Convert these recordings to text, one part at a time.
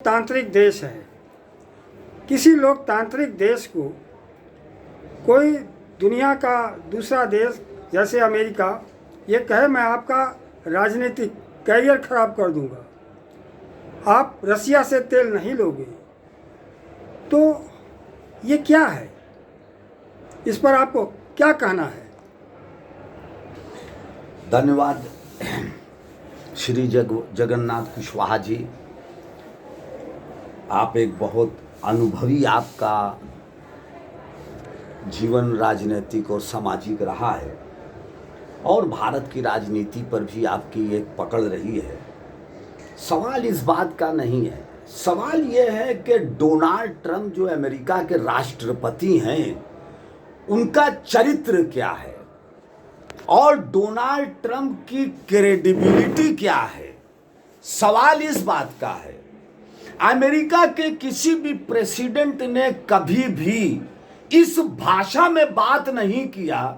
लोकतांत्रिक देश है। किसी लोकतांत्रिक देश को कोई दुनिया का दूसरा देश जैसे अमेरिका ये कहे मैं आपका राजनीतिक कैरियर खराब कर दूंगा, आप रसिया से तेल नहीं लोगे, तो ये क्या है? इस पर आपको क्या कहना है? धन्यवाद श्री जगन्नाथ कुशवाहा जी। आप एक बहुत अनुभवी, आपका जीवन राजनीतिक और सामाजिक रहा है और भारत की राजनीति पर भी आपकी एक पकड़ रही है। सवाल इस बात का नहीं है, सवाल ये है कि डोनाल्ड ट्रंप जो अमेरिका के राष्ट्रपति हैं उनका चरित्र क्या है और डोनाल्ड ट्रंप की क्रेडिबिलिटी क्या है। सवाल इस बात का है, अमेरिका के किसी भी प्रेसिडेंट ने कभी भी इस भाषा में बात नहीं किया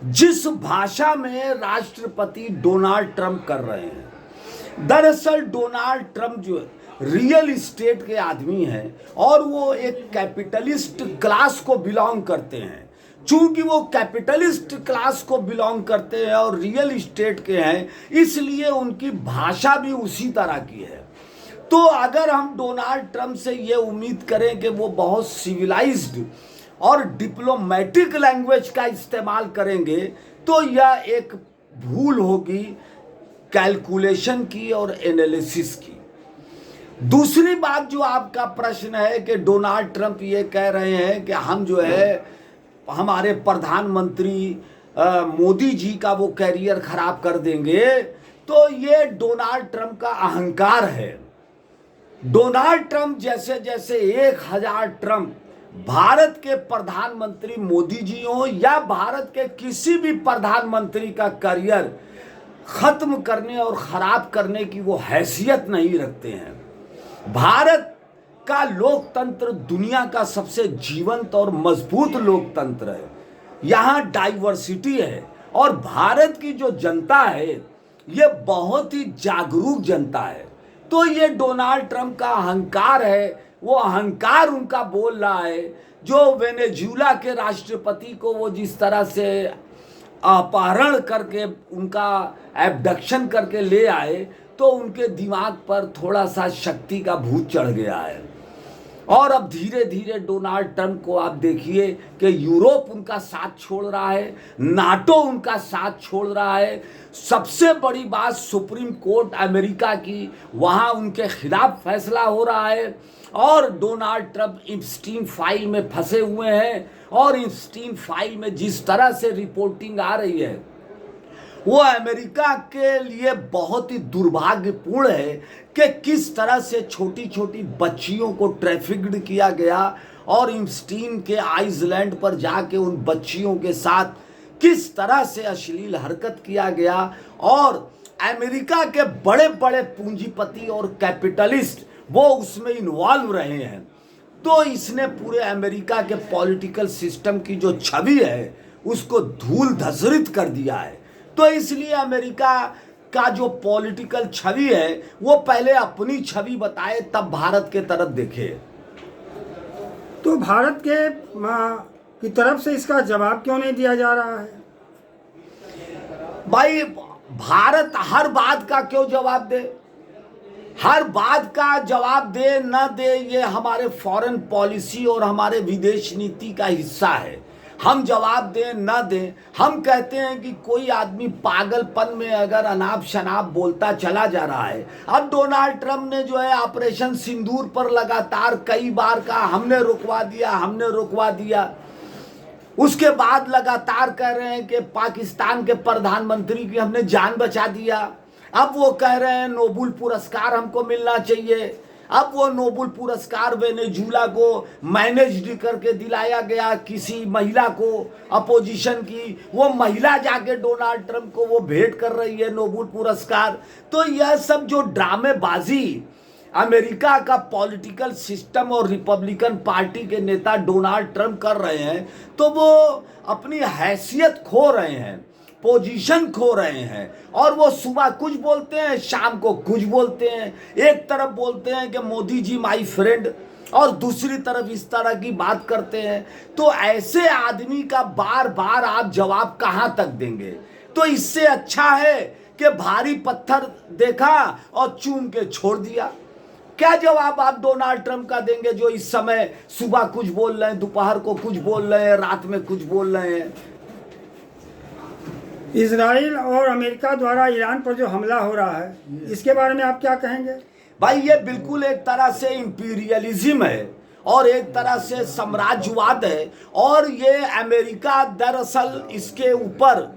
जिस भाषा में राष्ट्रपति डोनाल्ड ट्रंप कर रहे हैं। दरअसल डोनाल्ड ट्रंप जो रियल इस्टेट के आदमी हैं और वो एक कैपिटलिस्ट क्लास को बिलोंग करते हैं। चूंकि वो कैपिटलिस्ट क्लास को बिलोंग करते हैं और रियल इस्टेट के हैं, इसलिए उनकी भाषा भी उसी तरह की है। तो अगर हम डोनाल्ड ट्रंप से ये उम्मीद करें कि वो बहुत सिविलाइज्ड और डिप्लोमेटिक लैंग्वेज का इस्तेमाल करेंगे तो यह एक भूल होगी कैलकुलेशन की और एनालिसिस की। दूसरी बात जो आपका प्रश्न है कि डोनाल्ड ट्रंप ये कह रहे हैं कि हम जो है हमारे प्रधानमंत्री मोदी जी का वो कैरियर खराब कर देंगे, तो ये डोनाल्ड ट्रंप का अहंकार है। डोनाल्ड ट्रंप जैसे जैसे 1000 ट्रंप भारत के प्रधानमंत्री मोदी जी हो या भारत के किसी भी प्रधानमंत्री का करियर खत्म करने और खराब करने की वो हैसियत नहीं रखते हैं। भारत का लोकतंत्र दुनिया का सबसे जीवंत और मजबूत लोकतंत्र है। यहाँ डाइवर्सिटी है और भारत की जो जनता है ये बहुत ही जागरूक जनता है। तो ये डोनाल्ड ट्रंप का अहंकार है, वो अहंकार उनका बोल रहा है। जो वेनेजुएला के राष्ट्रपति को वो जिस तरह से अपहरण करके उनका एब्डक्शन करके ले आए, तो उनके दिमाग पर थोड़ा सा शक्ति का भूत चढ़ गया है। और अब धीरे धीरे डोनाल्ड ट्रंप को आप देखिए कि यूरोप उनका साथ छोड़ रहा है, नाटो उनका साथ छोड़ रहा है। सबसे बड़ी बात सुप्रीम कोर्ट अमेरिका की, वहाँ उनके खिलाफ फैसला हो रहा है और डोनाल्ड ट्रंप इप्स्टीन फाइल में फंसे हुए हैं। और इप्स्टीन फाइल में जिस तरह से रिपोर्टिंग आ रही है वो अमेरिका के लिए बहुत ही दुर्भाग्यपूर्ण है कि किस तरह से छोटी छोटी बच्चियों को ट्रैफिक्ड किया गया और इप्स्टीन के आइसलैंड पर जाके उन बच्चियों के साथ किस तरह से अश्लील हरकत किया गया। और अमेरिका के बड़े बड़े पूंजीपति और कैपिटलिस्ट वो उसमें इन्वॉल्व रहे हैं। तो इसने पूरे अमेरिका के पॉलिटिकल सिस्टम की जो छवि है उसको धूल धसरित कर दिया है। तो इसलिए अमेरिका का जो पॉलिटिकल छवि है वो पहले अपनी छवि बताए तब भारत के तरफ देखे। तो भारत के की तरफ से इसका जवाब क्यों नहीं दिया जा रहा है? भाई भारत हर बात का क्यों जवाब दे? हर बात का जवाब दे न दे ये हमारे फॉरेन पॉलिसी और हमारे विदेश नीति का हिस्सा है। हम जवाब दें न दें, हम कहते हैं कि कोई आदमी पागलपन में अगर अनाप शनाप बोलता चला जा रहा है। अब डोनाल्ड ट्रंप ने जो है ऑपरेशन सिंदूर पर लगातार कई बार कहा हमने रुकवा दिया। उसके बाद लगातार कह रहे हैं कि पाकिस्तान के प्रधानमंत्री की हमने जान बचा दिया। अब वो कह रहे हैं नोबेल पुरस्कार हमको मिलना चाहिए। अब वो नोबेल पुरस्कार वेनेजुएला को मैनेज करके दिलाया गया किसी महिला को, अपोजिशन की। वो महिला जाके डोनाल्ड ट्रंप को वो भेंट कर रही है नोबेल पुरस्कार। तो यह सब जो ड्रामेबाजी अमेरिका का पॉलिटिकल सिस्टम और रिपब्लिकन पार्टी के नेता डोनाल्ड ट्रंप कर रहे हैं, तो वो अपनी हैसियत खो रहे हैं। पोजीशन खो रहे हैं। और वो सुबह कुछ बोलते हैं, शाम को कुछ बोलते हैं। एक तरफ बोलते हैं कि मोदी जी माय फ्रेंड, और दूसरी तरफ इस तरह की बात करते हैं। तो ऐसे आदमी का बार बार आप जवाब कहाँ तक देंगे? तो इससे अच्छा है कि भारी पत्थर देखा और चूम के छोड़ दिया। क्या जवाब आप डोनाल्ड ट्रंप का देंगे, जो इस समय सुबह कुछ बोल रहे हैं, दोपहर को कुछ बोल रहे हैं, रात में कुछ बोल रहे हैं? इजराइल और अमेरिका द्वारा ईरान पर जो हमला हो रहा है, इसके बारे में आप क्या कहेंगे? भाई ये बिल्कुल एक तरह से इंपीरियलिज्म है और एक तरह से साम्राज्यवाद है। और ये अमेरिका दरअसल इसके ऊपर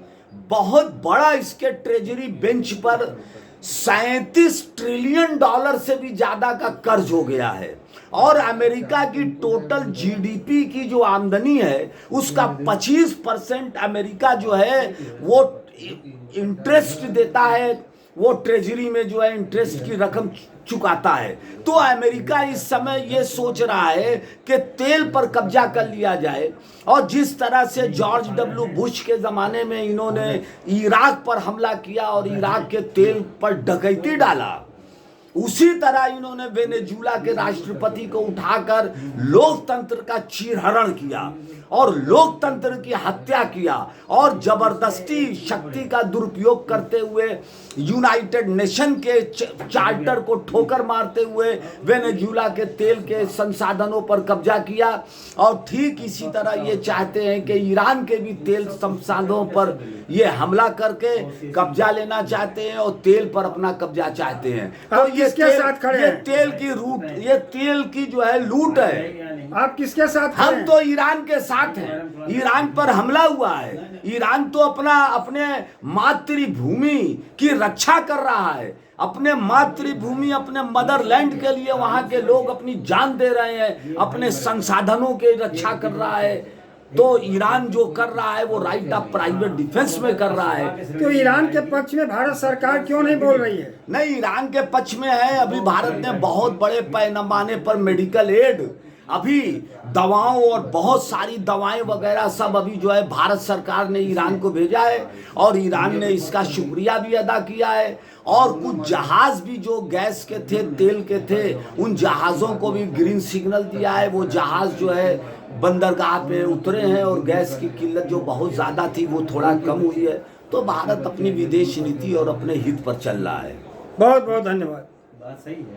बहुत बड़ा, इसके ट्रेजरी बेंच पर 37 ट्रिलियन डॉलर से भी ज्यादा का कर्ज हो गया है। और अमेरिका की टोटल जीडीपी की जो आमदनी है उसका 25% अमेरिका जो है वो इंटरेस्ट देता है, वो ट्रेजरी में जो है इंटरेस्ट की रकम चुकाता है। तो अमेरिका इस समय ये सोच रहा है कि तेल पर कब्जा कर लिया जाए। और जिस तरह से जॉर्ज डब्ल्यू बुश के ज़माने में इन्होंने इराक पर हमला किया और इराक के तेल पर डकैती डाला, उसी तरह इन्होंने वेनेजुला के राष्ट्रपति को उठाकर लोकतंत्र का चीरहरण किया और लोकतंत्र की हत्या किया और जबरदस्ती शक्ति का दुरुपयोग करते हुए यूनाइटेड नेशन के चार्टर को ठोकर मारते हुए वेनेजुला के तेल के संसाधनों पर कब्जा किया। और ठीक इसी तरह ये चाहते हैं कि ईरान के भी तेल संसाधनों पर ये हमला करके कब्जा लेना चाहते हैं और तेल पर अपना कब्जा चाहते हैं। तो ये साथ खड़े हैं? तेल की रूट, ये तेल की जो है लूट है। आप किसके साथ खड़े हम हैं? तो ईरान के साथ हैं। ईरान पर हमला हुआ है, ईरान तो अपने मातृभूमि की रक्षा कर रहा है, अपने मातृभूमि, अपने मदरलैंड के लिए वहां के लोग अपनी जान दे रहे हैं, अपने संसाधनों की रक्षा कर रहा है। तो ईरान जो कर रहा है वो राइट ऑफ प्राइवेट डिफेंस में कर रहा है। तो ईरान के पक्ष में भारत सरकार क्यों नहीं बोल रही है? नहीं, ईरान के पक्ष में है। अभी भारत ने बहुत बड़े पैमाने पर मेडिकल एड, अभी दवाओं और बहुत सारी दवाएं वगैरह सब अभी जो है भारत सरकार ने ईरान को भेजा है और ईरान ने इसका शुक्रिया भी अदा किया है। और कुछ जहाज भी जो गैस के थे, तेल के थे, उन जहाज़ों को भी ग्रीन सिग्नल दिया है। वो जहाज़ जो है बंदरगाह पे उतरे हैं और गैस की किल्लत जो बहुत ज़्यादा थी वो थोड़ा कम हुई है। तो भारत अपनी विदेश नीति और अपने हित पर चल रहा है। बहुत बहुत धन्यवाद। बात सही है।